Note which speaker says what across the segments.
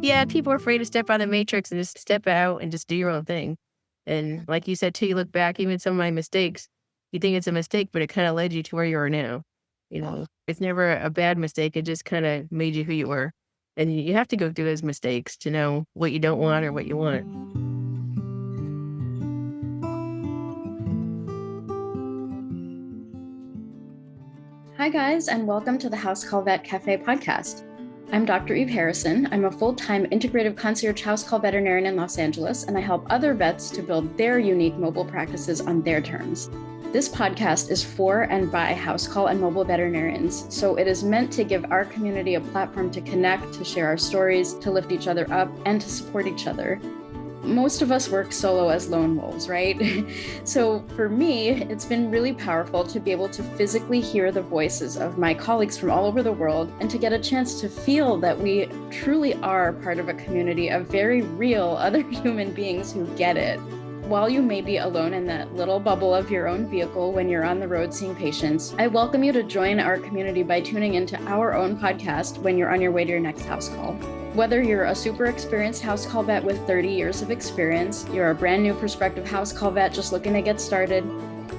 Speaker 1: Yeah, people are afraid to step on the matrix and just step out and just do your own thing. And like you said, too, you look back, even some of my mistakes, you think it's a mistake, but it kind of led you to where you are now. It's never a bad mistake. It just kind of made you who you were. And you have to go through those mistakes to know what you don't want or what you want.
Speaker 2: Hi, guys, and welcome to the House Call Vet Cafe podcast. I'm Dr. Eve Harrison. I'm a full-time integrative concierge house call veterinarian in Los Angeles, and I help other vets to build their unique mobile practices on their terms. This podcast is for and by house call and mobile veterinarians, so it is meant to give our community a platform to connect, to share our stories, to lift each other up, and to support each other. Most of us work solo as lone wolves, right? So for me, it's been really powerful to be able to physically hear the voices of my colleagues from all over the world and to get a chance to feel that we truly are part of a community of very real other human beings who get it. While you may be alone in that little bubble of your own vehicle when you're on the road seeing patients, I welcome you to join our community by tuning into our own podcast when you're on your way to your next house call. Whether you're a super experienced house call vet with 30 years of experience, you're a brand new prospective house call vet just looking to get started,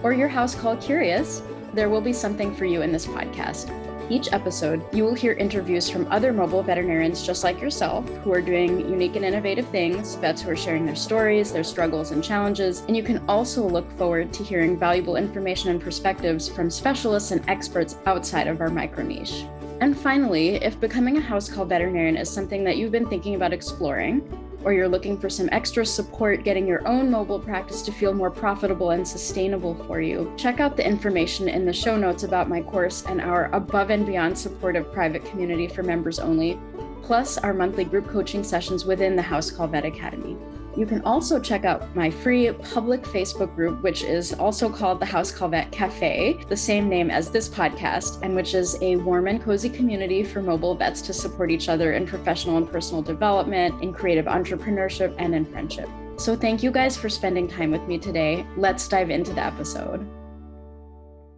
Speaker 2: or you're house call curious, there will be something for you in this podcast. Each episode, you will hear interviews from other mobile veterinarians just like yourself who are doing unique and innovative things, vets who are sharing their stories, their struggles and challenges, and you can also look forward to hearing valuable information and perspectives from specialists and experts outside of our micro niche. And finally, if becoming a house call veterinarian is something that you've been thinking about exploring, or you're looking for some extra support getting your own mobile practice to feel more profitable and sustainable for you, check out the information in the show notes about my course and our above and beyond supportive private community for members only, plus our monthly group coaching sessions within the House Call Vet Academy. You can also check out my free public Facebook group, which is also called the House Call Vet Cafe, the same name as this podcast, and which is a warm and cozy community for mobile vets to support each other in professional and personal development, in creative entrepreneurship, and in friendship. So thank you guys for spending time with me today. Let's dive into the episode.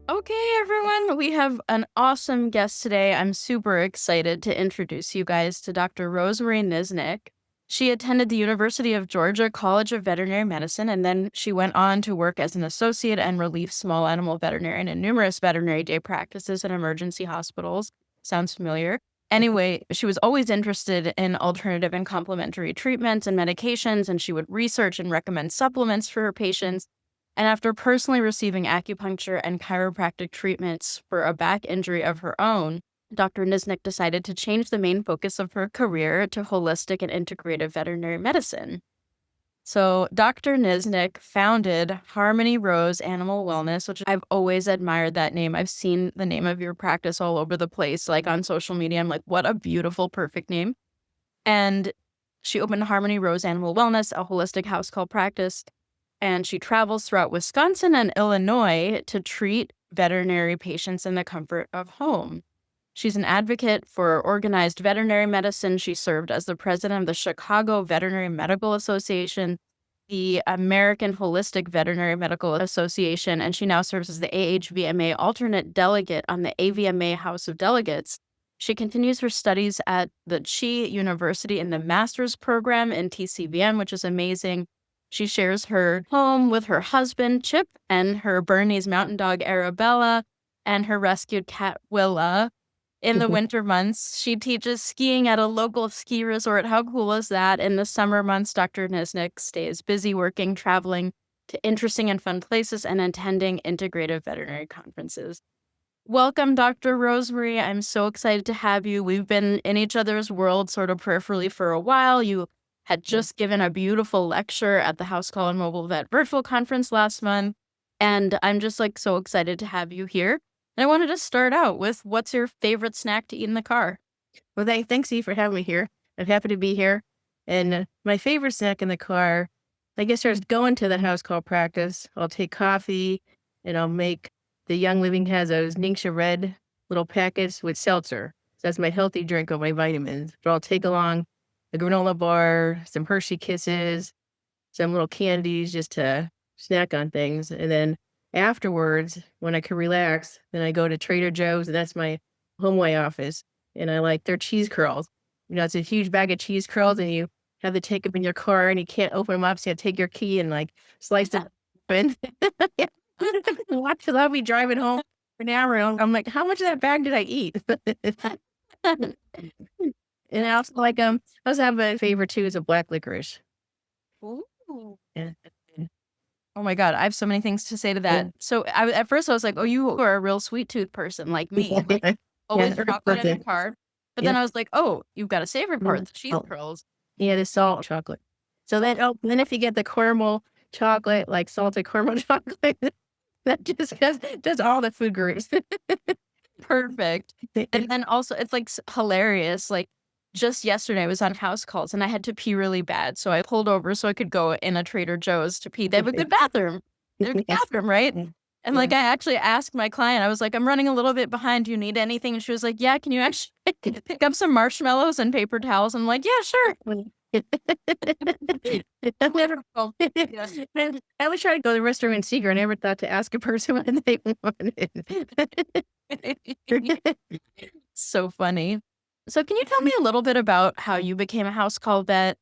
Speaker 2: Okay, everyone, we have an awesome guest today. I'm super excited to introduce you guys to Dr. Rosemarie Niznik. She attended the University of Georgia College of Veterinary Medicine, and then she went on to work as an associate and relief small animal veterinarian in numerous veterinary day practices and emergency hospitals. Sounds familiar. Anyway, she was always interested in alternative and complementary treatments and medications, and she would research and recommend supplements for her patients. And after personally receiving acupuncture and chiropractic treatments for a back injury of her own, Dr. Niznik decided to change the main focus of her career to holistic and integrative veterinary medicine. So Dr. Niznik founded Harmony Rose Animal Wellness, which I've always admired that name. I've seen the name of your practice all over the place, like on social media. I'm like, what a beautiful, perfect name. And she opened Harmony Rose Animal Wellness, a holistic house call practice. And she travels throughout Wisconsin and Illinois to treat veterinary patients in the comfort of home. She's an advocate for organized veterinary medicine. She served as the president of the Chicago Veterinary Medical Association, the American Holistic Veterinary Medical Association, and she now serves as the AHVMA alternate delegate on the AVMA House of Delegates. She continues her studies at the Chi University in the master's program in TCVM, which is amazing. She shares her home with her husband, Chip, and her Bernese Mountain Dog, Arabella, and her rescued cat, Willa. In the winter months, she teaches skiing at a local ski resort. How cool is that? In the summer months, Dr. Niznik stays busy working, traveling to interesting and fun places, and attending integrative veterinary conferences. Welcome, Dr. Rosemarie. I'm so excited to have you. We've been in each other's world sort of peripherally for a while. You had just given a beautiful lecture at the House Call and Mobile Vet Virtual Conference last month, and I'm just so excited to have you here. And I wanted to start out with, what's your favorite snack to eat in the car?
Speaker 1: Well, thanks, Eve, for having me here. I'm happy to be here. And my favorite snack in the car, I guess, is going to the house call practice. I'll take coffee and I'll make the Young Living has those Ningxia Red little packets with seltzer. So that's my healthy drink of my vitamins. But I'll take along a granola bar, some Hershey Kisses, some little candies just to snack on things. And then afterwards, when I can relax, then I go to Trader Joe's, and that's my home way office. And I like their cheese curls. it's a huge bag of cheese curls and you have to take them in your car and you can't open them up. So you have to take your key and like slice them open. Watch, I'll be driving home for an hour. And I'm like, how much of that bag did I eat? And I also like, I also have a favorite too is a black licorice.
Speaker 3: Ooh.
Speaker 1: Yeah.
Speaker 3: Oh my God, I have so many things to say to that. So at first I was like, oh, you are a real sweet tooth person like me. Like, always chocolate in the car. But then I was like, oh, you've got a savory part, the cheese curls.
Speaker 1: Yeah, the salt chocolate. So then, then if you get the caramel chocolate, like salted caramel chocolate, that just does all the food groups.
Speaker 3: Perfect. And then also it's like hilarious. Like just yesterday I was on house calls and I had to pee really bad. So I pulled over so I could go in a Trader Joe's to pee. They have a good bathroom. They have a good bathroom, right? And like I actually asked my client, I was like, I'm running a little bit behind. Do you need anything? And she was like, yeah, can you actually pick up some marshmallows and paper towels? I'm like, yeah, sure.
Speaker 1: I always try to go to the restaurant in secret. I never thought to ask a person what they wanted.
Speaker 3: So funny. So can you tell me a little bit about how you became a house call vet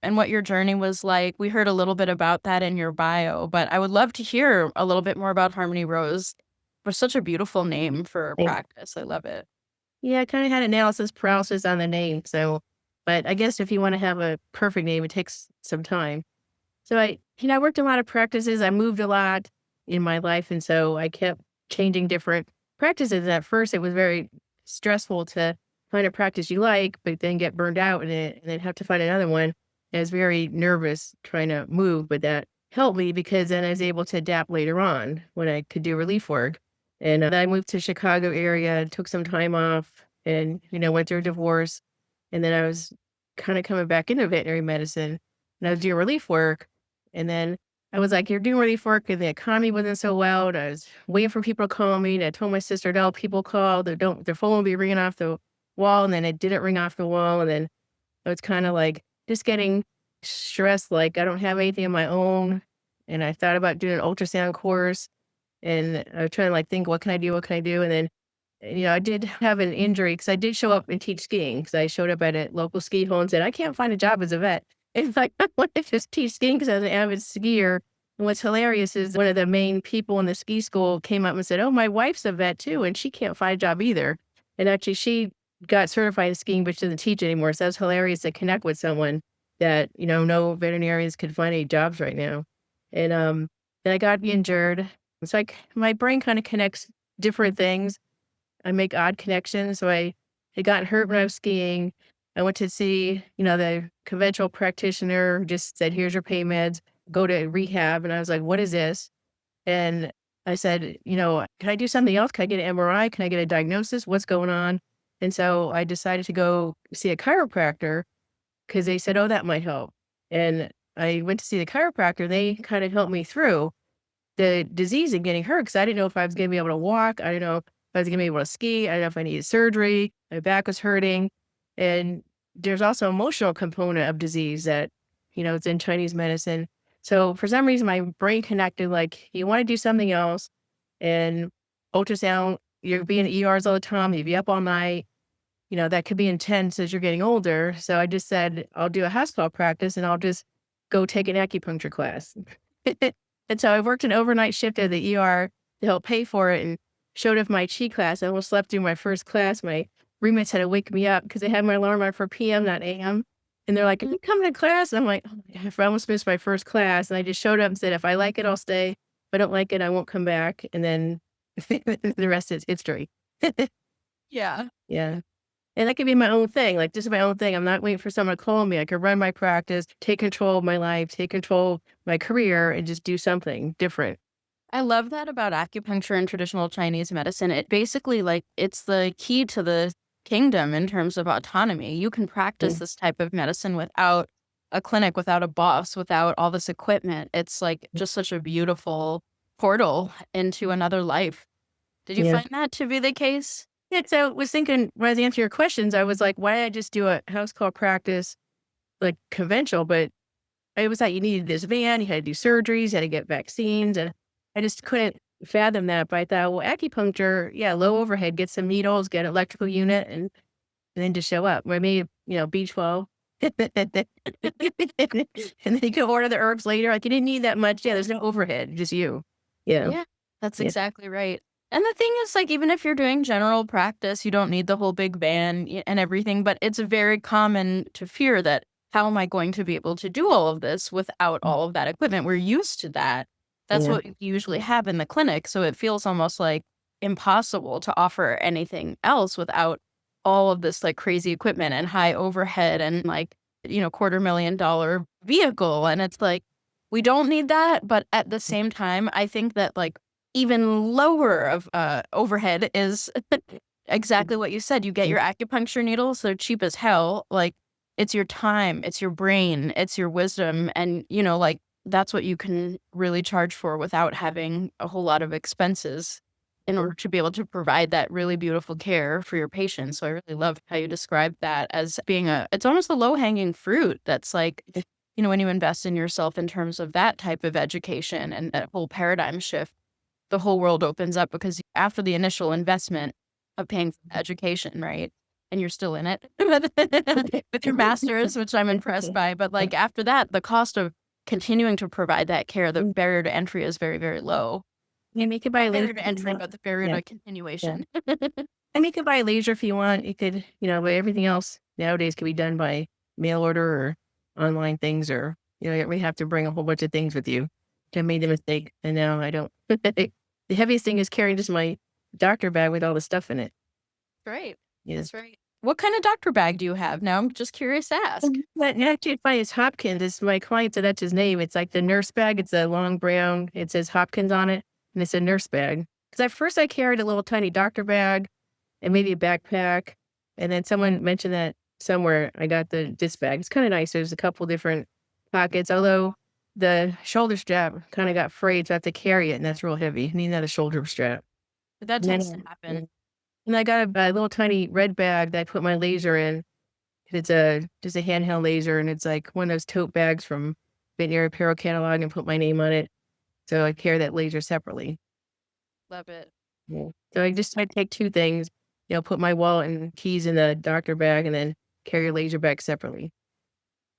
Speaker 3: and what your journey was like? We heard a little bit about that in your bio, but I would love to hear a little bit more about Harmony Rose. For such a beautiful name for a practice. I love it.
Speaker 1: Yeah, I kind of had analysis paralysis on the name. So, but I guess if you want to have a perfect name, it takes some time. So I worked a lot of practices. I moved a lot in my life. And so I kept changing different practices. And at first it was very stressful to find a practice you like, but then get burned out in it and then have to find another one. I was very nervous trying to move, but that helped me because then I was able to adapt later on when I could do relief work. And then I moved to Chicago area, took some time off and, went through a divorce. And then I was kind of coming back into veterinary medicine and I was doing relief work. And then I was like, you're doing relief work and the economy wasn't so well. And I was waiting for people to call me. And I told my sister, no, people call, their phone will be ringing off the wall. And then it didn't ring off the wall. And then I was kind of like just getting stressed, like I don't have anything of my own. And I thought about doing an ultrasound course. And I was trying to think, what can I do? What can I do? And then, I did have an injury because I did show up and teach skiing because I showed up at a local ski hole and said, I can't find a job as a vet. It's like, I want to just teach skiing because I was an avid skier. And what's hilarious is one of the main people in the ski school came up and said, oh, my wife's a vet too. And she can't find a job either. And actually she got certified in skiing, but she doesn't teach anymore. So that was hilarious to connect with someone that, no veterinarians could find any jobs right now. And then I got injured. It's like my brain kind of connects different things. I make odd connections. So I had gotten hurt when I was skiing. I went to see, the conventional practitioner who just said, here's your pain meds, go to rehab. And I was like, what is this? And I said, can I do something else? Can I get an MRI? Can I get a diagnosis? What's going on? And so I decided to go see a chiropractor because they said, oh, that might help. And I went to see the chiropractor. They kind of helped me through the disease and getting hurt because I didn't know if I was going to be able to walk. I didn't know if I was going to be able to ski. I didn't know if I needed surgery. My back was hurting. And there's also emotional component of disease that, it's in Chinese medicine. So for some reason, my brain connected, like, you want to do something else. And ultrasound, you're being in ERs all the time. You'd be up all night. That could be intense as you're getting older. So I just said, I'll do a house call practice and I'll just go take an acupuncture class. And so I worked an overnight shift at the ER to help pay for it and showed up for my chi class. I almost slept through my first class. My roommates had to wake me up because they had my alarm on for PM, not AM. And they're like, are you coming to class? I'm like, oh my God, I almost missed my first class. And I just showed up and said, if I like it, I'll stay. If I don't like it, I won't come back. And then the rest is history.
Speaker 3: Yeah.
Speaker 1: Yeah. And that could be my own thing, like just my own thing. I'm not waiting for someone to call me. I could run my practice, take control of my life, take control of my career, and just do something different.
Speaker 3: I love that about acupuncture and traditional Chinese medicine. It basically it's the key to the kingdom in terms of autonomy. You can practice this type of medicine without a clinic, without a boss, without all this equipment. It's like just such a beautiful portal into another life. Did you find that to be the case?
Speaker 1: Yeah, so I was thinking, when I was answering your questions, I was like, why did I just do a house call practice, like conventional? But it was that you needed this van, you had to do surgeries, you had to get vaccines. And I just couldn't fathom that. But I thought, well, acupuncture, low overhead, get some needles, get an electrical unit, and then just show up. Or maybe B12. And then you can order the herbs later. Like, you didn't need that much. Yeah, there's no overhead, just you. Yeah.
Speaker 3: Yeah, that's
Speaker 1: Yeah.
Speaker 3: exactly right. And the thing is, like, even if you're doing general practice, you don't need the whole big van and everything, but it's very common to fear that how am I going to be able to do all of this without all of that equipment? We're used to that. That's
Speaker 1: Yeah.
Speaker 3: what you usually have in the clinic. So it feels almost like impossible to offer anything else without all of this like crazy equipment and high overhead and like, $250,000 vehicle. And it's like, we don't need that. But at the same time, I think that like even lower of overhead is exactly what you said. You get your acupuncture needles, they're cheap as hell. Like, it's your time, it's your brain, it's your wisdom. And, like, that's what you can really charge for without having a whole lot of expenses in order to be able to provide that really beautiful care for your patients. So I really love how you described that as being it's almost a low-hanging fruit that's like, when you invest in yourself in terms of that type of education and that whole paradigm shift, the whole world opens up because after the initial investment of paying for education, right? And you're still in it with your master's, which I'm impressed by. But like after that, the cost of continuing to provide that care, the barrier to entry is very, very low.
Speaker 1: And you could buy a
Speaker 3: Barrier
Speaker 1: laser.
Speaker 3: to entry, but the barrier to continuation.
Speaker 1: And you could buy a laser if you want. You could, but everything else nowadays can be done by mail order or online things, or, you really have to bring a whole bunch of things with you. I made the mistake, and now I don't. The heaviest thing is carrying just my doctor bag with all the stuff in it.
Speaker 3: Right.
Speaker 1: Yes.
Speaker 3: That's right. What kind of doctor bag do you have? Now I'm just curious to ask.
Speaker 1: But actually, it's funny. It's Hopkins. It's my client said that's his name. It's like the nurse bag. It's a long brown. It says Hopkins on it, and it's a nurse bag. Because at first I carried a little tiny doctor bag and maybe a backpack, and then someone mentioned that somewhere I got this bag. It's kind of nice. There's a couple different pockets, although the shoulder strap kind of got frayed, so I have to carry it, and that's real heavy. I need another shoulder strap.
Speaker 3: But that
Speaker 1: And then,
Speaker 3: tends to happen.
Speaker 1: and I got a little tiny red bag that I put my laser in. It's just a handheld laser, and it's like one of those tote bags from Veterinary Apparel catalog, and put my name on it. So I carry that laser separately.
Speaker 3: Love it.
Speaker 1: Yeah. So I take two things, put my wallet and keys in the doctor bag, and then carry a laser bag separately.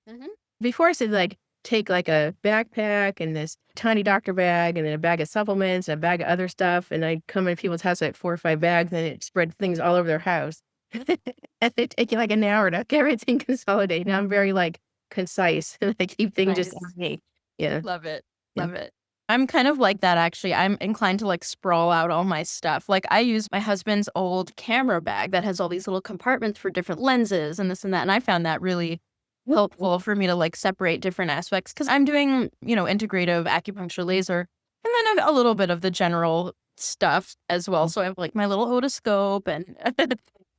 Speaker 3: Mm-hmm.
Speaker 1: Before I said like take like a backpack and this tiny doctor bag and then a bag of supplements and a bag of other stuff, and I'd come in people's house like 4 or 5 bags, and it spread things all over their house. And it take you like an hour to get everything consolidated. Now I'm very like concise, and I keep things just
Speaker 3: Nice.
Speaker 1: me. Yeah.
Speaker 3: Love it.
Speaker 1: Yeah.
Speaker 3: Love it. I'm kind of like that, actually. I'm inclined to like sprawl out all my stuff. Like I use my husband's old camera bag that has all these little compartments for different lenses and this and that. And I found that really helpful for me to like separate different aspects because I'm doing, integrative acupuncture laser and then a little bit of the general stuff as well. So I have like my little otoscope and,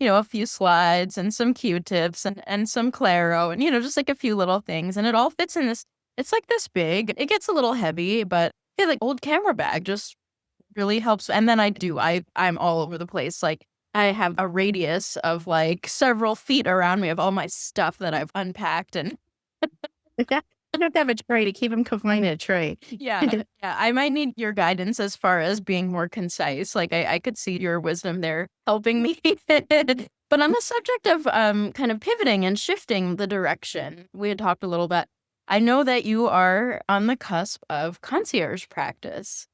Speaker 3: a few slides and some Q-tips and some Claro and, just like a few little things. And it all fits in this. It's like this big. It gets a little heavy, but yeah, like old camera bag just really helps. And then I'm all over the place. Like I have a radius of like several feet around me of all my stuff that I've unpacked. And
Speaker 1: I have to have a tray to keep them confined in a tray.
Speaker 3: yeah, I might need your guidance as far as being more concise. Like I could see your wisdom there helping me. But on the subject of kind of pivoting and shifting the direction, we had talked a little bit. I know that you are on the cusp of concierge practice,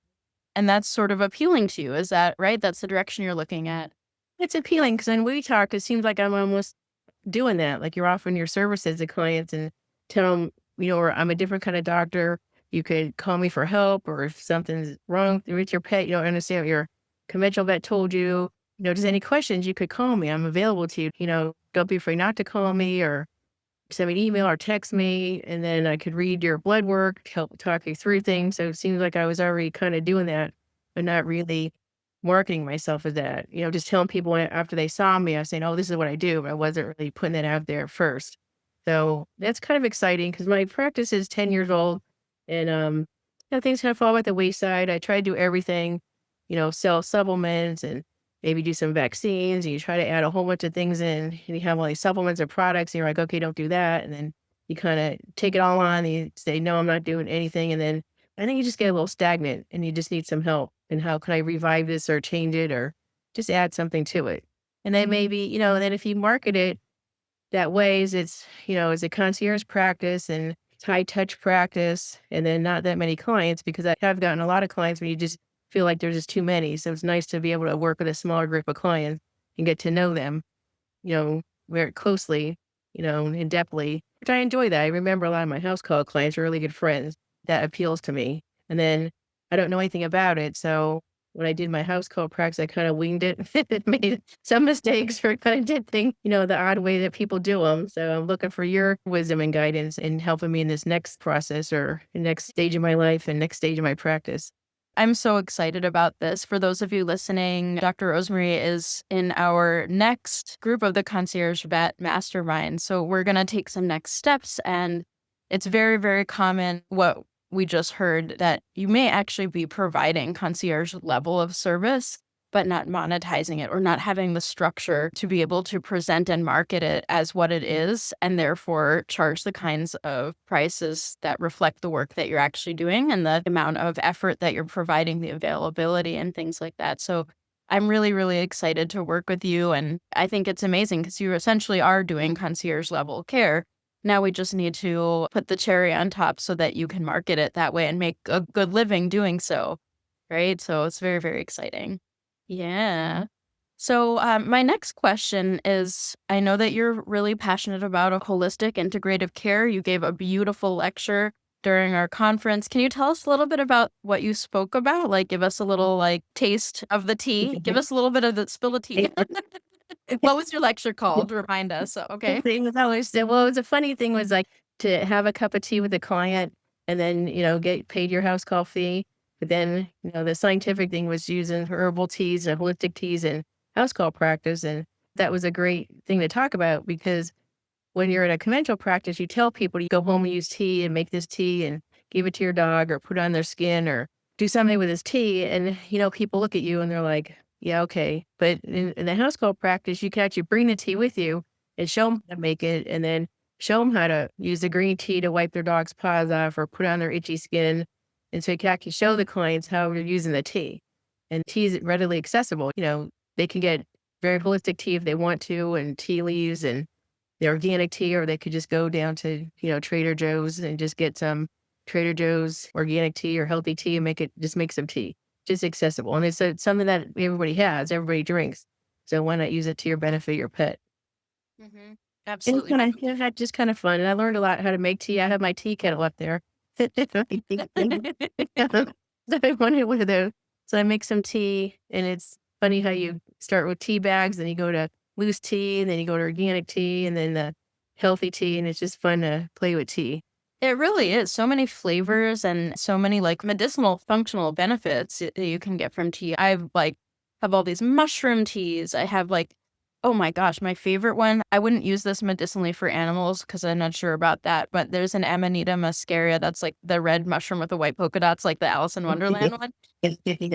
Speaker 3: and that's sort of appealing to you. Is that right? That's the direction you're looking at.
Speaker 1: It's appealing because when we talk, it seems like I'm almost doing that. Like you're offering your services to clients and tell them, or I'm a different kind of doctor. You could call me for help, or if something's wrong with your pet, you don't understand what your conventional vet told you. Just any questions, you could call me. I'm available to you. Don't be afraid not to call me, or send me an email or text me, and then I could read your blood work, help talk you through things. So it seems like I was already kind of doing that, but not really marketing myself as that. Just telling people after they saw me, I was saying, oh, this is what I do. But I wasn't really putting it out there first. So that's kind of exciting because my practice is 10 years old, and things kind of fall by the wayside. I try to do everything, sell supplements and maybe do some vaccines, and you try to add a whole bunch of things in, and you have all these supplements or products, and you're like, okay, don't do that. And then you kind of take it all on, and you say, no, I'm not doing anything. And then I think you just get a little stagnant, and you just need some help. And how can I revive this or change it or just add something to it? And then maybe, then if you market it, that way is it's, it's a concierge practice and it's high touch practice and then not that many clients because I have gotten a lot of clients when you just feel like there's just too many. So it's nice to be able to work with a smaller group of clients and get to know them, very closely, in depthly, which I enjoy that. I remember a lot of my house call clients are really good friends. That appeals to me. And then I don't know anything about it. So when I did my house call practice, I kind of winged it, made some mistakes or kind of did things, the odd way that people do them. So I'm looking for your wisdom and guidance in helping me in this next process or the next stage of my life and next stage of my practice.
Speaker 3: I'm so excited about this. For those of you listening, Dr. Rosemarie is in our next group of the Concierge Vet Mastermind. So we're going to take some next steps. And it's very, very common what we just heard that you may actually be providing concierge level of service, but not monetizing it or not having the structure to be able to present and market it as what it is, and therefore charge the kinds of prices that reflect the work that you're actually doing and the amount of effort that you're providing, the availability and things like that. So I'm really, really excited to work with you. And I think it's amazing because you essentially are doing concierge level care. Now we just need to put the cherry on top so that you can market it that way and make a good living doing so. Right. So it's very, very exciting. Yeah. So my next question is, I know that you're really passionate about a holistic integrative care. You gave a beautiful lecture during our conference. Can you tell us a little bit about what you spoke about? Like, give us a little taste of the tea. Give us a little bit of the spill the tea. What was your lecture called? Remind us. Okay.
Speaker 1: The thing was always, well, it was a funny thing was like to have a cup of tea with a client and then, get paid your house call fee. But then, the scientific thing was using herbal teas and holistic teas and house call practice. And that was a great thing to talk about because when you're in a conventional practice, you tell people you go home and use tea and make this tea and give it to your dog or put it on their skin or do something with this tea. And, people look at you and they're like, yeah, okay. But in the house call practice, you can actually bring the tea with you and show them how to make it and then show them how to use the green tea to wipe their dog's paws off or put on their itchy skin. And so you can actually show the clients how you're using the tea. And tea is readily accessible. They can get very holistic tea if they want to and tea leaves and the organic tea, or they could just go down to, Trader Joe's and just get some Trader Joe's organic tea or healthy tea and make some tea. Just accessible. And it's something that everybody has, everybody drinks. So why not use it to your benefit, your pet?
Speaker 3: Mm-hmm.
Speaker 1: It's
Speaker 3: Absolutely.
Speaker 1: just kind of fun. And I learned a lot how to make tea. I have my tea kettle up there. So I wanted one of those. So I make some tea, and it's funny how you start with tea bags, then you go to loose tea, and then you go to organic tea, and then the healthy tea, and it's just fun to play with tea.
Speaker 3: It really is. So many flavors and so many medicinal functional benefits that you can get from tea. I've have all these mushroom teas. I have oh my gosh, my favorite one. I wouldn't use this medicinally for animals because I'm not sure about that. But there's an Amanita muscaria that's the red mushroom with the white polka dots, like the Alice in Wonderland one.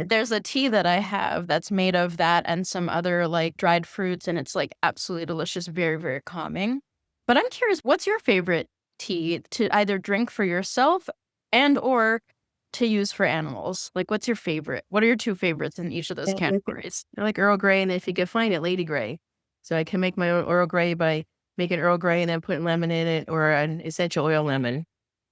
Speaker 3: There's a tea that I have that's made of that and some other dried fruits, and it's absolutely delicious, very, very calming. But I'm curious, what's your favorite tea to either drink for yourself and or to use for animals? What's your favorite? What are your two favorites in each of those categories?
Speaker 1: I like Earl Grey, and if you can find it, Lady Grey. So I can make my own Earl Grey by making Earl Grey and then putting lemon in it or an essential oil lemon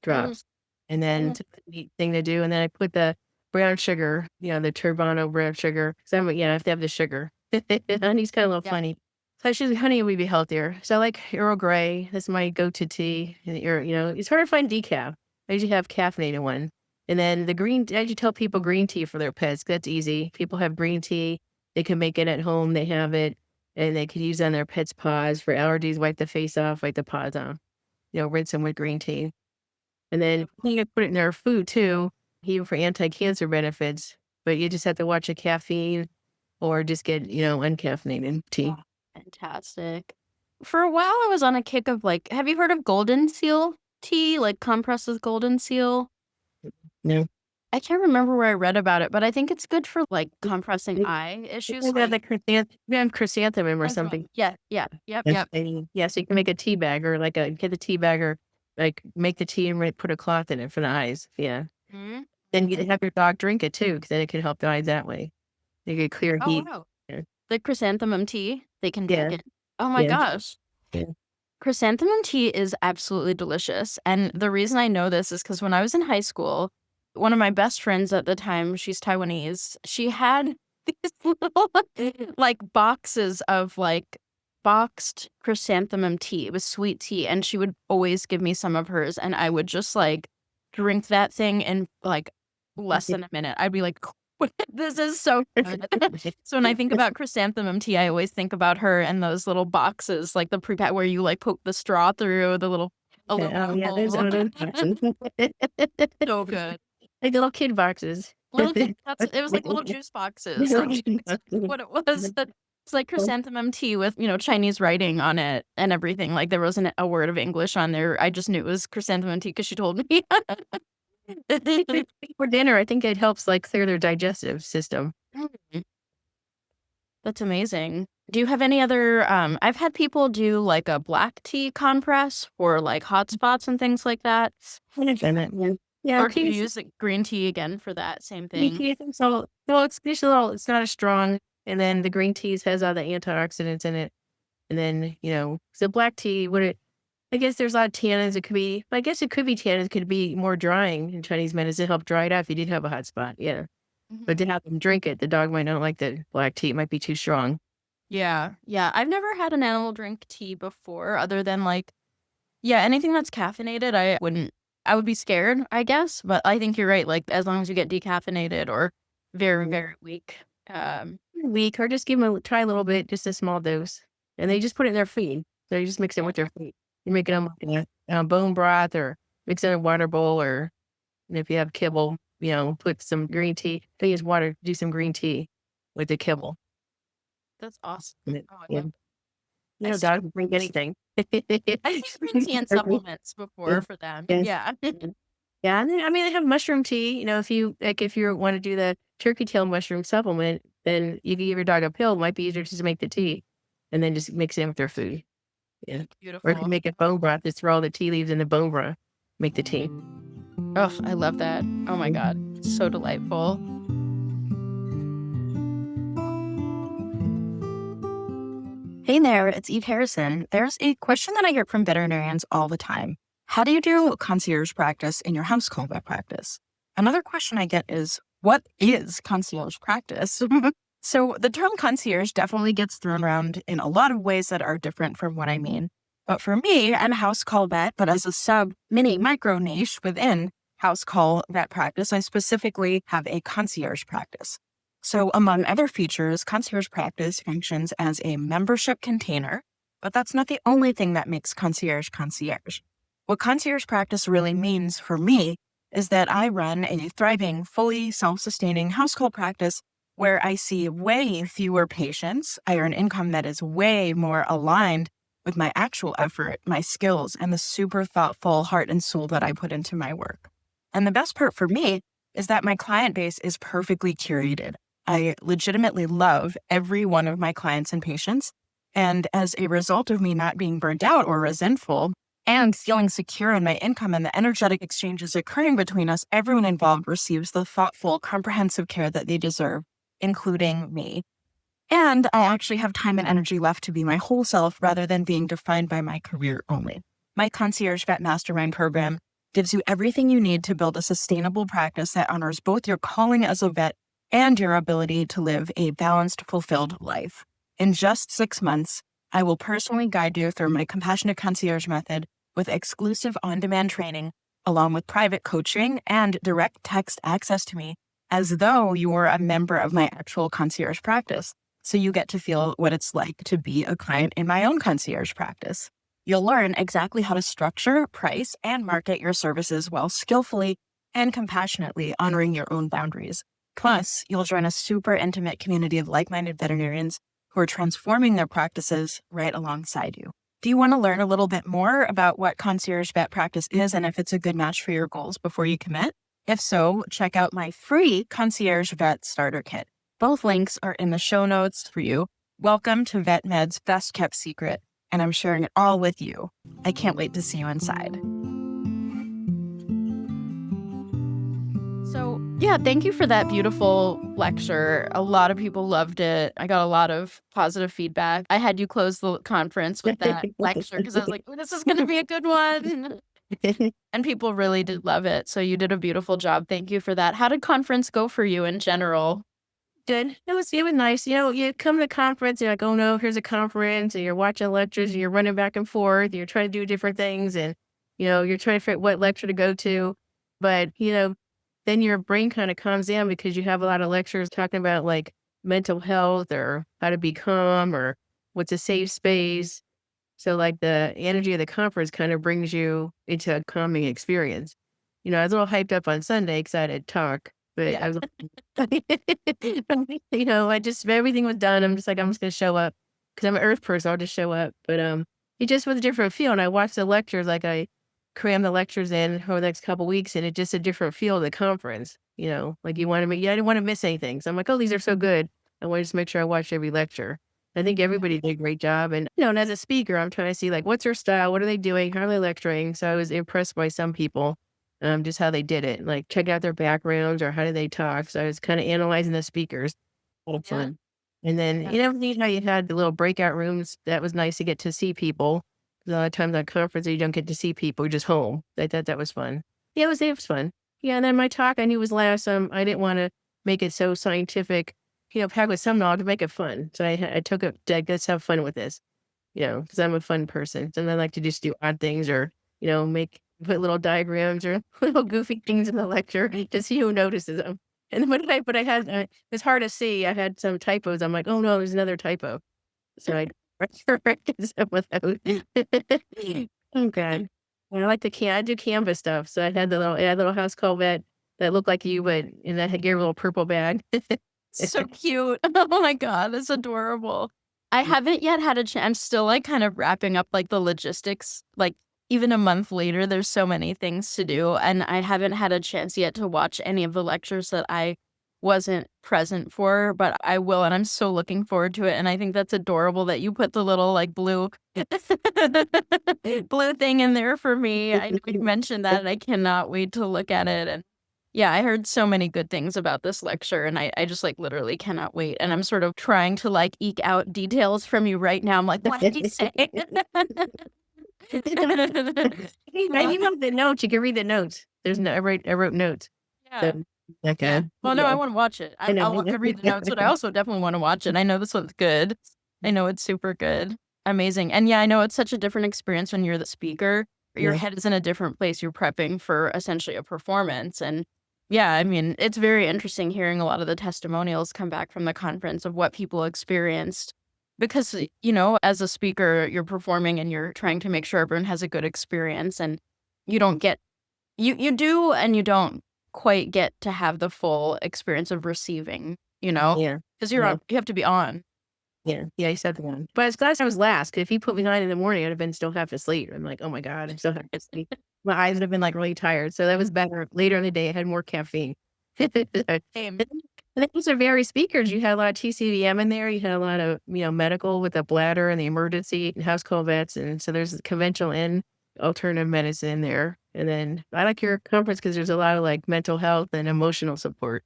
Speaker 1: drops. And then it's a neat thing to do. And then I put the brown sugar, the Turbano brown sugar. So I have to have the sugar. Honey's kind of a little funny. So I should honey would be healthier. So I like Earl Grey. That's my go-to tea. And it's hard to find decaf. I usually have caffeinated one. And then the green, I usually tell people green tea for their pets. That's easy. People have green tea. They can make it at home. They have it. And they could use it on their pet's paws for allergies, wipe the face off, wipe the paws off. Rinse them with green tea. And then you can put it in their food too, even for anti-cancer benefits. But you just have to watch the caffeine or just get, uncaffeinated tea.
Speaker 3: Oh, fantastic. For a while, I was on a kick of have you heard of golden seal tea? Compresses golden seal?
Speaker 1: No.
Speaker 3: I can't remember where I read about it, but I think it's good for compressing eye issues.
Speaker 1: You have chrysanthemum or something.
Speaker 3: Yeah. Yep.
Speaker 1: Yeah, so you can make a tea bag or get the tea bag or make the tea and put a cloth in it for the eyes. Yeah.
Speaker 3: Mm-hmm.
Speaker 1: Then you can have your dog drink it too, because then it can help the eyes that way. You get clear heat.
Speaker 3: Oh, wow. The chrysanthemum tea, they can
Speaker 1: Yeah.
Speaker 3: drink it. Oh my gosh.
Speaker 1: Yeah.
Speaker 3: Chrysanthemum tea is absolutely delicious. And the reason I know this is because when I was in high school, one of my best friends at the time, she's Taiwanese, she had these little like boxes of like boxed chrysanthemum tea. It was sweet tea. And she would always give me some of hers. And I would just like drink that thing in like less than a minute. I'd be like, this is so good. So when I think about chrysanthemum tea, I always think about her and those little boxes, like the pre-pack where you like poke the straw through the little aluminum
Speaker 1: there's one of those
Speaker 3: hole.
Speaker 1: boxes.
Speaker 3: So good.
Speaker 1: Like little kid boxes.
Speaker 3: It was like little juice boxes. Like, that's what it was. It's like chrysanthemum tea with, Chinese writing on it and everything. Like there wasn't a word of English on there. I just knew it was chrysanthemum tea because she told me.
Speaker 1: For dinner, I think it helps like clear their digestive system.
Speaker 3: That's amazing. Do you have any other, I've had people do like a black tea compress for like hot spots and things like that.
Speaker 1: Yeah,
Speaker 3: Or can you use green tea again for that same thing?
Speaker 1: So, no, it's just a little, it's not as strong. And then the green tea has all the antioxidants in it. And then, so black tea, I guess there's a lot of tannins. It could be tannins. It could be more drying in Chinese medicine, help dry it out if you did have a hot spot. Yeah. But to have them drink it, the dog might not like the black tea. It might be too strong.
Speaker 3: Yeah. Yeah. I've never had an animal drink tea before other than like, anything that's caffeinated, I would be scared, I guess. But I think you're right. Like as long as you get decaffeinated or very, very weak.
Speaker 1: Weak, or just try a little bit, just a small dose. And they just put it in their feed. So you just mix it with their feed. You're making them like a bone broth or mix it in a water bowl, or if you have kibble, put some green tea. Don't use water, do some green tea with the kibble.
Speaker 3: That's awesome.
Speaker 1: Dogs can drink anything.
Speaker 3: I used green tea and supplements before for them. Yeah.
Speaker 1: Yeah, and then, they have mushroom tea. If you want to do the turkey tail mushroom supplement, then you can give your dog a pill. It might be easier just to make the tea, and then just mix it in with their food. Yeah,
Speaker 3: beautiful.
Speaker 1: Or you can make a bone broth. Just throw all the tea leaves in the bone broth. Make the tea.
Speaker 3: Oh, I love that. Oh my God, so delightful.
Speaker 4: Hey there, it's Eve Harrison. There's a question that I get from veterinarians all the time. How do you do concierge practice in your house call vet practice? Another question I get is, what is concierge practice? So the term concierge definitely gets thrown around in a lot of ways that are different from what I mean. But for me, I'm a house call vet, but as a mini micro niche within house call vet practice, I specifically have a concierge practice. So among other features, concierge practice functions as a membership container, but that's not the only thing that makes concierge concierge. What concierge practice really means for me is that I run a thriving, fully self-sustaining house call practice where I see way fewer patients. I earn income that is way more aligned with my actual effort, my skills, and the super thoughtful heart and soul that I put into my work. And the best part for me is that my client base is perfectly curated. I legitimately love every one of my clients and patients. And as a result of me not being burned out or resentful and feeling secure in my income and the energetic exchanges occurring between us, everyone involved receives the thoughtful, comprehensive care that they deserve, including me. And I actually have time and energy left to be my whole self rather than being defined by my career only. My Concierge Vet Mastermind program gives you everything you need to build a sustainable practice that honors both your calling as a vet and your ability to live a balanced, fulfilled life. In just 6 months, I will personally guide you through my Compassionate Concierge method with exclusive on-demand training, along with private coaching and direct text access to me as though you were a member of my actual concierge practice. So you get to feel what it's like to be a client in my own concierge practice. You'll learn exactly how to structure, price, and market your services while skillfully and compassionately honoring your own boundaries. Plus, you'll join a super intimate community of like-minded veterinarians who are transforming their practices right alongside you. Do you want to learn a little bit more about what concierge vet practice is and if it's a good match for your goals before you commit? If so, check out my free Concierge Vet Starter Kit. Both links are in the show notes for you. Welcome to VetMed's best kept secret, and I'm sharing it all with you. I can't wait to see you inside.
Speaker 3: So Yeah, thank you for that beautiful lecture. A lot of people loved it. I got a lot of positive feedback. I had you close the conference with that lecture because I was like, "Oh, this is going to be a good one." And people really did love it. So you did a beautiful job. Thank you for that. How did conference go for you in general?
Speaker 1: Good. It was nice. You come to a conference, you're like, oh no, here's a conference, and you're watching lectures, and you're running back and forth, and you're trying to do different things, and you're trying to figure out what lecture to go to. But then your brain kind of calms down because you have a lot of lectures talking about like mental health or how to be calm or what's a safe space. So like the energy of the conference kind of brings you into a calming experience. I was a little hyped up on Sunday because I had a talk, but I
Speaker 3: Yeah.
Speaker 1: was, I just everything was done. I'm just like I'm just gonna show up because I'm an Earth person. I'll just show up. But it just was a different feel. And I watched the lectures like I crammed the lectures in over the next couple weeks, and it's just a different feel of the conference. Like you want to make. Yeah, I didn't want to miss anything. So I'm like, oh, these are so good. I want to just make sure I watch every lecture. I think everybody did a great job. And as a speaker, I'm trying to see like, what's their style? What are they doing? How are they lecturing? So I was impressed by some people, just how they did it, like check out their backgrounds or how do they talk. So I was kind of analyzing the speakers. All
Speaker 3: Yeah.
Speaker 1: fun. And then,
Speaker 3: Yeah.
Speaker 1: how you had the little breakout rooms. That was nice to get to see people. 'Cause a lot of times on conferences, you don't get to see people. You're just home. I thought that was fun. Yeah, it was fun. Yeah. And then my talk, I knew was last. I didn't want to make it so scientific, packed with some knowledge to make it fun. So I took it, like, let's have fun with this, because I'm a fun person. And I like to just do odd things or, put little diagrams or little goofy things in the lecture to see who notices them. And then but I had, it's hard to see. I had some typos. I'm like, oh no, there's another typo. So I corrected some of those. Oh God. And I do Canvas stuff. So I had a little house call vet that looked like you, but and I had your little purple bag.
Speaker 3: So cute. Oh my God, that's adorable. I haven't yet had a chance. I'm still like kind of wrapping up like the logistics. Like even a month later, there's so many things to do. And I haven't had a chance yet to watch any of the lectures that I wasn't present for, but I will. And I'm so looking forward to it. And I think that's adorable that you put the little like blue blue thing in there for me. I know you mentioned that and I cannot wait to look at it. And yeah, I heard so many good things about this lecture and I just like literally cannot wait. And I'm sort of trying to like eke out details from you right now. I'm like, what did he say?
Speaker 1: I emailed the notes. You can read the notes. I wrote notes.
Speaker 3: Yeah.
Speaker 1: So, okay.
Speaker 3: Yeah. Well, no, I
Speaker 1: Yeah.
Speaker 3: want to watch it.
Speaker 1: I know.
Speaker 3: I'll read the notes, but I also definitely want to watch it. I know this one's good. I know it's super good. Amazing. And yeah, I know it's such a different experience when you're the speaker. Your
Speaker 1: Yeah.
Speaker 3: head is in a different place. You're prepping for essentially a performance. And yeah, I mean, it's very interesting hearing a lot of the testimonials come back from the conference of what people experienced. Because, as a speaker, you're performing and you're trying to make sure everyone has a good experience. And you don't get, you do and you don't quite get to have the full experience of receiving,
Speaker 1: Yeah.
Speaker 3: because
Speaker 1: Yeah.
Speaker 3: you have to be on.
Speaker 1: Yeah. Yeah. He said the one. But I was glad I was last. 'Cause if he put me on in the morning, I'd have been still half asleep. I'm like, oh my God, I'm still half asleep. My eyes would have been like really tired. So that was better. Later in the day, I had more caffeine.
Speaker 3: Same.
Speaker 1: And those are very speakers. You had a lot of TCVM in there. You had a lot of, medical with the bladder and the emergency and house call vets. And so there's conventional and alternative medicine there. And then I like your conference because there's a lot of like mental health and emotional support.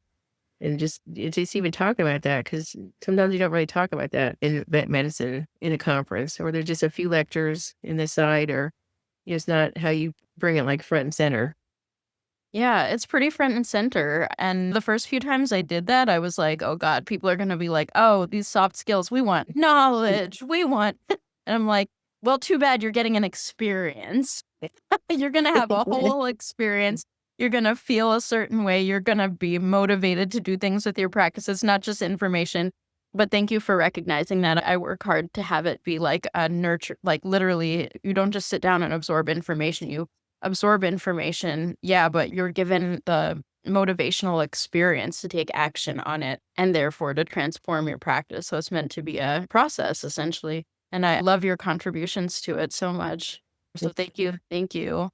Speaker 1: And just even talking about that because sometimes you don't really talk about that in vet medicine in a conference, or there's just a few lectures in the side, or it's not how you bring it like front and center.
Speaker 3: Yeah, it's pretty front and center. And the first few times I did that, I was like, oh God, people are going to be like, oh, these soft skills, we want knowledge, we want. And I'm like, well, too bad you're getting an experience. You're going to have a whole experience. You're going to feel a certain way. You're going to be motivated to do things with your practice. It's not just information. But thank you for recognizing that. I work hard to have it be like a nurture, like literally, you don't just sit down and absorb information. You absorb information, yeah, but you're given the motivational experience to take action on it and therefore to transform your practice. So it's meant to be a process, essentially. And I love your contributions to it so much. So thank you. Thank you.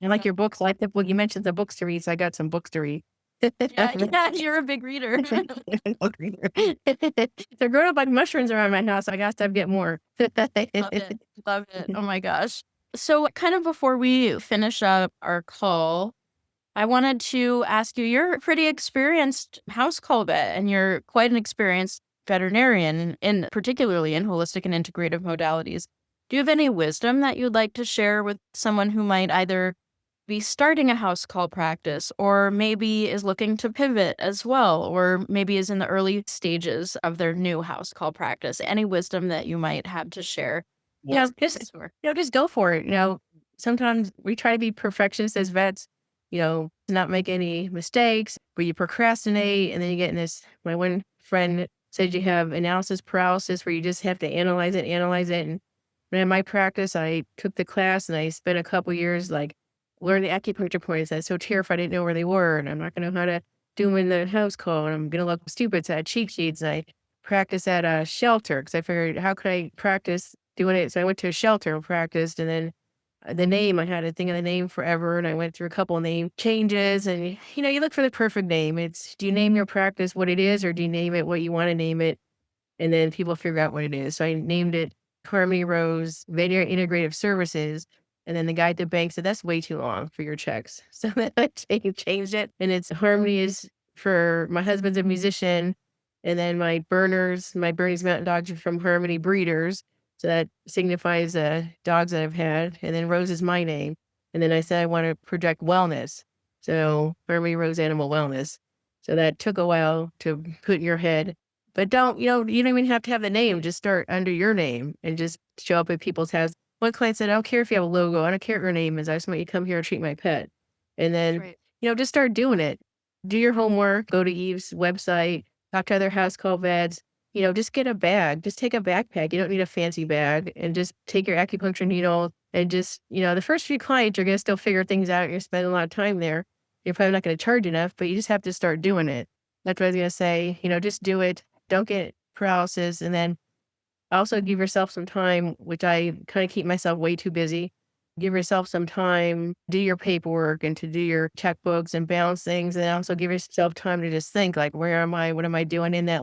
Speaker 1: I like your books. I like the book. You mentioned the books to read, so I got some books to read.
Speaker 3: Yeah, you're a big reader.
Speaker 1: They're growing up like mushrooms around my house. I got to get more.
Speaker 3: Love it. Love it. Oh my gosh. So kind of before we finish up our call, I wanted to ask you, you're a pretty experienced house call vet, and you're quite an experienced veterinarian, in particularly in holistic and integrative modalities. Do you have any wisdom that you'd like to share with someone who might either be starting a house call practice, or maybe is looking to pivot as well, or maybe is in the early stages of their new house call practice? Any wisdom that you might have to share?
Speaker 1: Yeah, just go for it. Sometimes we try to be perfectionists as vets, not make any mistakes, but you procrastinate and then you get in this. My one friend said you have analysis paralysis where you just have to analyze it. And in my practice, I took the class and I spent a couple years learning the acupuncture points. I was so terrified I didn't know where they were, and I'm not going to know how to do them in the house call, and I'm going to look stupid. So I had cheat sheets, and I practiced at a shelter because I figured, how could I practice doing it? So I went to a shelter and practiced, and then the name, I had to think of the name forever, and I went through a couple of name changes, and you look for the perfect name. It's, do you name your practice what it is, or do you name it what you want to name it? And then people figure out what it is. So I named it Harmony Rose Veterinary Integrative Services. And then the guy at the bank said, that's way too long for your checks. So then I changed it. And it's Harmony is for my husband's a musician. And then my Bernese Mountain Dogs are from Harmony Breeders. So that signifies dogs that I've had. And then Rose is my name. And then I said I want to project wellness. So Harmony Rose Animal Wellness. So that took a while to put in your head. But you don't even have to have the name. Just start under your name and just show up at people's houses. One client said, I don't care if you have a logo. I don't care what your name is. I just want you to come here and treat my pet. And then, just start doing it. Do your homework. Go to Eve's website. Talk to other house call vets. Just get a bag. Just take a backpack. You don't need a fancy bag. And just take your acupuncture needle. And just, the first few clients, you're going to still figure things out. You're spending a lot of time there. You're probably not going to charge enough, but you just have to start doing it. That's what I was going to say. Just do it. Don't get paralysis. And then also give yourself some time, which I kind of keep myself way too busy. Give yourself some time, do your paperwork and to do your checkbooks and balance things. And also give yourself time to just think, where am I? What am I doing in that,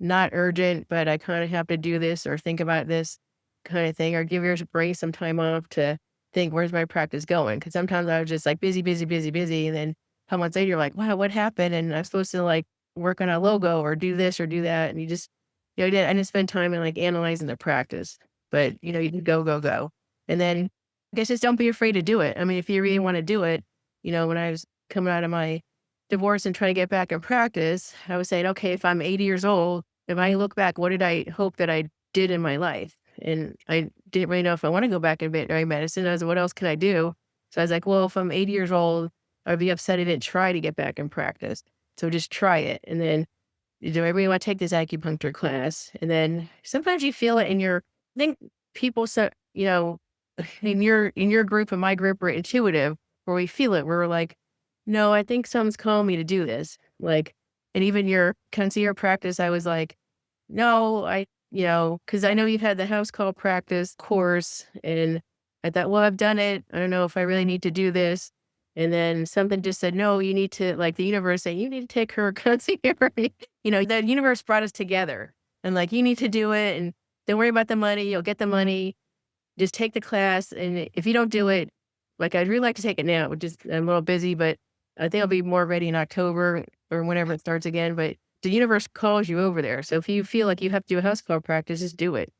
Speaker 1: not urgent, but I kind of have to do this or think about this kind of thing. Or give your brain some time off to think, where's my practice going? Because sometimes I was just busy. And then a couple months later, you're like, wow, what happened? And I'm supposed to work on a logo or do this or do that. And you just, I didn't spend time in analyzing the practice, but you can go. And then I guess just don't be afraid to do it. I mean, if you really want to do it, when I was coming out of my divorce and trying to get back in practice, I was saying, okay, if I'm 80 years old, if I look back, what did I hope that I did in my life? And I didn't really know if I want to go back in veterinary medicine. I was like, what else can I do? So I was like, well, if I'm 80 years old, I'd be upset I didn't try to get back in practice. So just try it. And then, do I really want to take this acupuncture class? And then sometimes you feel it I think people, in your group and my group are intuitive, where we feel it. We're like, no, I think someone's calling me to do this. And even your concierge practice, I was like, no, because I know you've had the house call practice course. And I thought, well, I've done it. I don't know if I really need to do this. And then something just said, no, you need to, the universe saying, you need to take her concierge. The universe brought us together and you need to do it and don't worry about the money. You'll get the money. Just take the class. And if you don't do it, I'd really like to take it now. I'm a little busy, but I think I'll be more ready in October or whenever it starts again. But the universe calls you over there. So if you feel like you have to do a house call practice, just do it.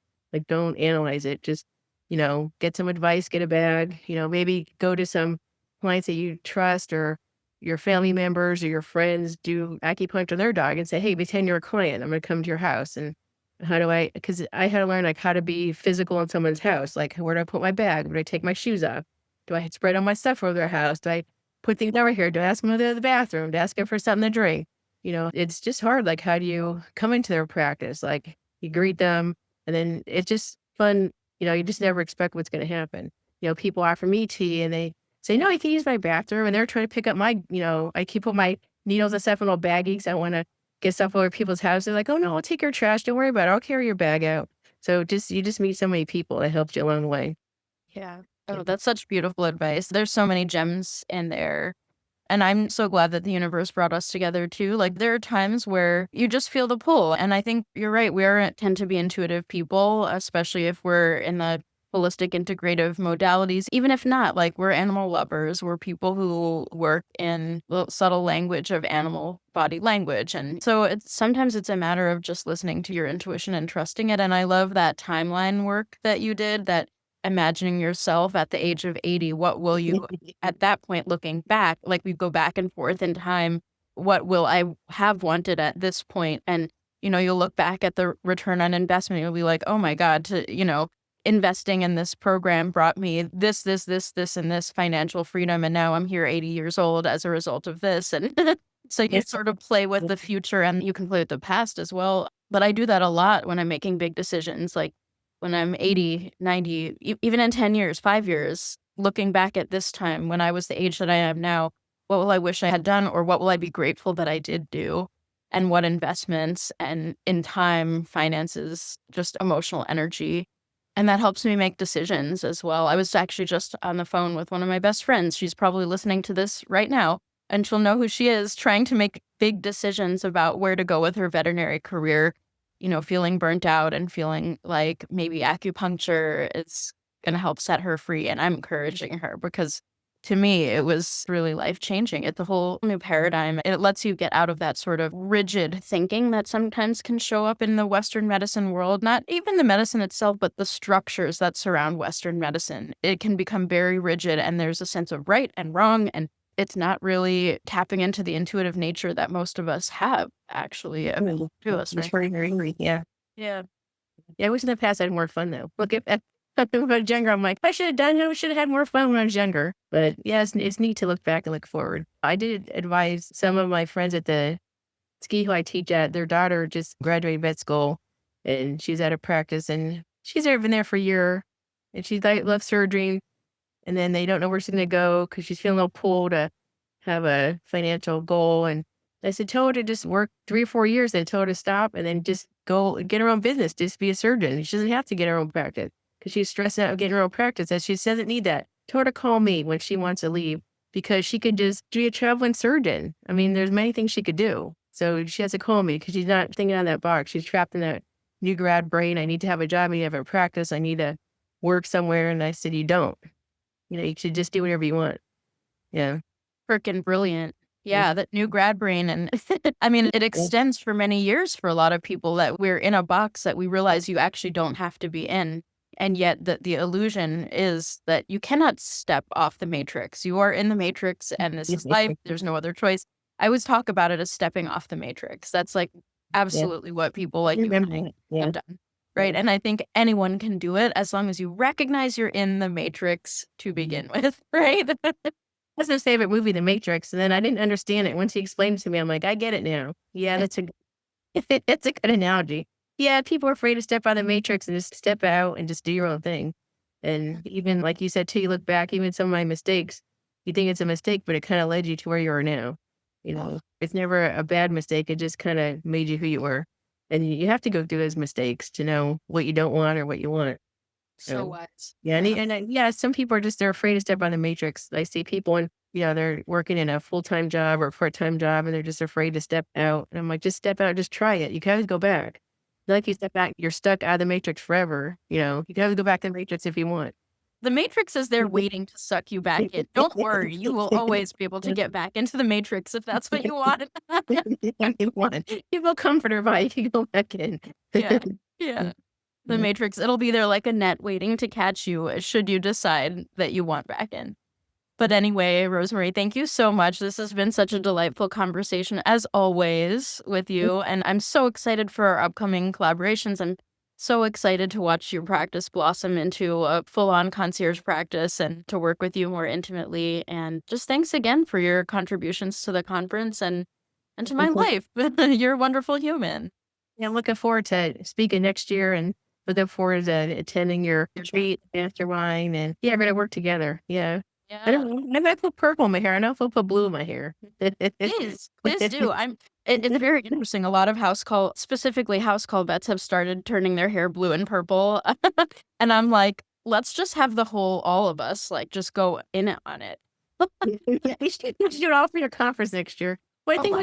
Speaker 1: Don't analyze it. Just, get some advice, get a bag, maybe go to some clients that you trust or your family members or your friends do acupuncture on their dog and say, hey, pretend you're a client. I'm going to come to your house. And because I had to learn how to be physical in someone's house. Where do I put my bag? Where do I take my shoes off? Do I spread all my stuff over their house? Do I put things over here? Do I ask them to go to the bathroom? Do I ask them for something to drink? It's just hard. How do you come into their practice? You greet them and then it's just fun. You just never expect what's going to happen. People offer me tea and they say, no, you can use my bathroom. And they're trying to pick up my, I keep put my needles and stuff in little baggies. I want to get stuff over people's house. They're like, oh no, I'll take your trash. Don't worry about it. I'll carry your bag out. So you just meet so many people that helped you along the way.
Speaker 3: Yeah. Oh, that's such beautiful advice. There's so many gems in there. And I'm so glad that the universe brought us together too. There are times where you just feel the pull. And I think you're right. We tend to be intuitive people, especially if we're in the holistic integrative modalities, even if not, like we're animal lovers, we're people who work in the subtle language of animal body language. And so sometimes it's a matter of just listening to your intuition and trusting it. And I love that timeline work that you did, that imagining yourself at the age of 80, what will you at that point looking back, like we go back and forth in time, what will I have wanted at this point? And, you'll look back at the return on investment, you'll be like, oh my God, investing in this program brought me this, and this financial freedom. And now I'm here 80 years old as a result of this. And so you sort of play with the future and you can play with the past as well. But I do that a lot when I'm making big decisions, like when I'm 80, 90, even in 10 years, 5 years, looking back at this time when I was the age that I am now, what will I wish I had done, or what will I be grateful that I did do? And what investments and in time, finances, just emotional energy. And that helps me make decisions as well. I was actually just on the phone with one of my best friends. She's probably listening to this right now, and she'll know who she is, trying to make big decisions about where to go with her veterinary career, feeling burnt out and feeling like maybe acupuncture is going to help set her free. And I'm encouraging her because to me, it was really life-changing. It's a whole new paradigm. It lets you get out of that sort of rigid thinking that sometimes can show up in the Western medicine world, not even the medicine itself, but the structures that surround Western medicine. It can become very rigid, and there's a sense of right and wrong, and it's not really tapping into the intuitive nature that most of us have, actually, available to us.
Speaker 1: It's very, very angry. Yeah.
Speaker 3: Yeah.
Speaker 1: Yeah, I wish in the past I had more fun, though. Look at when I was younger, I'm like, I should have had more fun when I was younger. But yeah, it's neat to look back and look forward. I did advise some of my friends at the ski who I teach at, their daughter just graduated vet school, and she's out of practice, and she's been there for a year, and she's like, left surgery, and then they don't know where she's going to go because she's feeling a little pulled to have a financial goal. And I said, tell her to just work 3 or 4 years, and tell her to stop and then just go get her own business, just be a surgeon. She doesn't have to get her own practice because she's stressed out of getting her own practice, and she doesn't need that. Tell her to call me when she wants to leave because she could just be a traveling surgeon. I mean, there's many things she could do. So she has to call me because she's not thinking out of that box. She's trapped in that new grad brain. I need to have a job. I need to have a practice. I need to work somewhere. And I said, you don't. You should just do whatever you want. Yeah.
Speaker 3: Freaking brilliant. Yeah, that new grad brain. And I mean, it extends for many years for a lot of people that we're in a box that we realize you actually don't have to be in. And yet the illusion is that you cannot step off the matrix. You are in the matrix, and this is life. There's no other choice. I always talk about it as stepping off the matrix. That's like absolutely what people like you and I have done. Right. And I think anyone can do it as long as you recognize you're in the matrix to begin with. Right.
Speaker 1: That's my favorite movie, The Matrix. And then I didn't understand it. Once he explained it to me, I'm like, I get it now. Yeah, it's a good analogy. Yeah, people are afraid to step out of the matrix and just step out and just do your own thing. And even like you said, too, you look back, even some of my mistakes, you think it's a mistake, but it kind of led you to where you are now. It's never a bad mistake. It just kind of made you who you were. And you have to go through those mistakes to know what you don't want or what you want.
Speaker 3: So wise.
Speaker 1: Yeah. And some people they're afraid to step on the matrix. I see people and, they're working in a full-time job or part-time job and they're just afraid to step out. And I'm like, just step out, just try it. You can always go back. Like you step back, you're stuck out of the matrix forever. You can always go back to the matrix if you want.
Speaker 3: The matrix is there waiting to suck you back in. Don't worry. You will always be able to get back into the matrix if that's what you want.
Speaker 1: You feel comforted by it. You can go back in.
Speaker 3: Yeah. The matrix, it'll be there like a net waiting to catch you should you decide that you want back in. But anyway, Rosemarie, thank you so much. This has been such a delightful conversation, as always, with you. And I'm so excited for our upcoming collaborations. I'm so excited to watch your practice blossom into a full-on concierge practice and to work with you more intimately. And just thanks again for your contributions to the conference and to my life. You're a wonderful human.
Speaker 1: Yeah, I'm looking forward to speaking next year and looking forward to attending your retreat, mastermind. And yeah, we're going to work together. Yeah. I don't know. I put purple in my hair. I know if I'll put blue in my hair.
Speaker 3: Please do. It's very interesting. A lot of specifically house call vets have started turning their hair blue and purple. And I'm like, let's just have all of us, like, just go in on it.
Speaker 1: You should do it all for your conference next year. Well, I think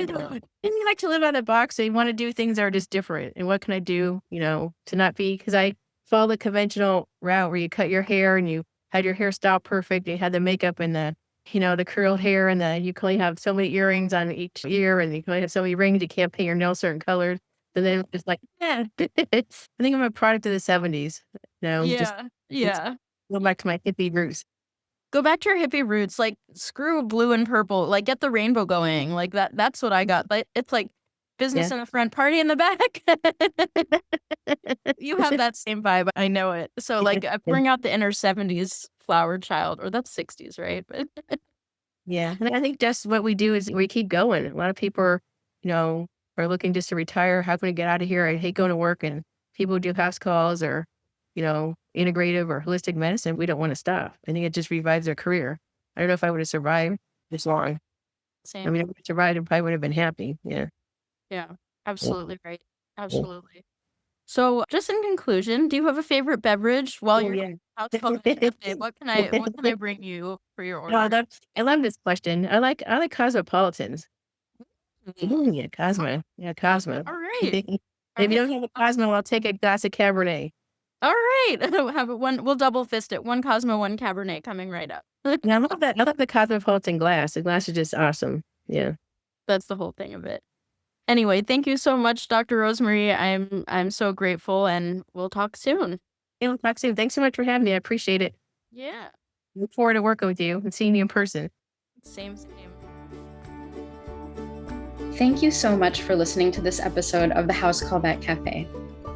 Speaker 1: you like to live out of the box. So you want to do things that are just different. And what can I do, to not be, because I follow the conventional route where you cut your hair and you had your hairstyle perfect. You had the makeup and the curled hair and you can only have so many earrings on each ear and you can only have so many rings. You can't paint your nails certain colors. So then it's like, yeah, I think I'm a product of the 70s. Just
Speaker 3: Yeah.
Speaker 1: go back to my hippie roots.
Speaker 3: Go back to your hippie roots. Like, screw blue and purple. Like, get the rainbow going. Like, that's what I got. Like, it's like business
Speaker 1: Yeah.
Speaker 3: in the front, party in the back. You have that same vibe. I know it. So, like, bring out the inner 70s flower child, or that's 60s, right? But
Speaker 1: Yeah. And I think that's what we do is we keep going. A lot of people are looking just to retire. How can I get out of here? I hate going to work, and people who do house calls or, integrative or holistic medicine. We don't want to stop. I think it just revives their career. I don't know if I would have survived this long.
Speaker 3: same.
Speaker 1: I mean, if I survived, I probably would have been happy. Yeah.
Speaker 3: Yeah, absolutely right. Absolutely. So, just in conclusion, do you have a favorite beverage while you're
Speaker 1: Yeah.
Speaker 3: out to the cafe? What can I bring you for your
Speaker 1: No,
Speaker 3: order?
Speaker 1: I love this question. I like cosmopolitans.
Speaker 3: Mm.
Speaker 1: Yeah, Cosmo. Yeah, Cosmo.
Speaker 3: All right.
Speaker 1: If you don't have a Cosmo, I'll take a glass of Cabernet.
Speaker 3: All right. Have it one. We'll double fist it. One Cosmo, one Cabernet coming right up.
Speaker 1: Yeah, I love that. I love the cosmopolitan glass. The glass is just awesome. Yeah.
Speaker 3: That's the whole thing of it. Anyway, thank you so much, Dr. Rosemarie. I'm so grateful, and we'll talk soon.
Speaker 1: We'll talk soon. Thanks so much for having me. I appreciate it.
Speaker 3: Yeah.
Speaker 1: Look forward to working with you and seeing you in person.
Speaker 3: Same.
Speaker 2: Thank you so much for listening to this episode of the House Call Vet Cafe.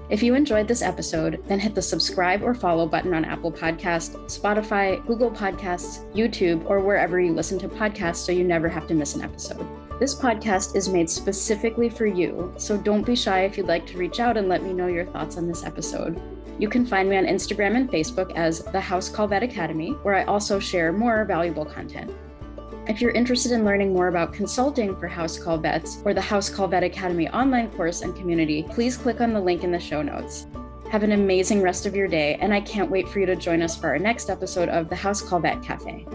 Speaker 2: If you enjoyed this episode, then hit the subscribe or follow button on Apple Podcasts, Spotify, Google Podcasts, YouTube, or wherever you listen to podcasts so you never have to miss an episode. This podcast is made specifically for you, so don't be shy if you'd like to reach out and let me know your thoughts on this episode. You can find me on Instagram and Facebook as the House Call Vet Academy, where I also share more valuable content. If you're interested in learning more about consulting for House Call Vets or the House Call Vet Academy online course and community, please click on the link in the show notes. Have an amazing rest of your day, and I can't wait for you to join us for our next episode of the House Call Vet Cafe.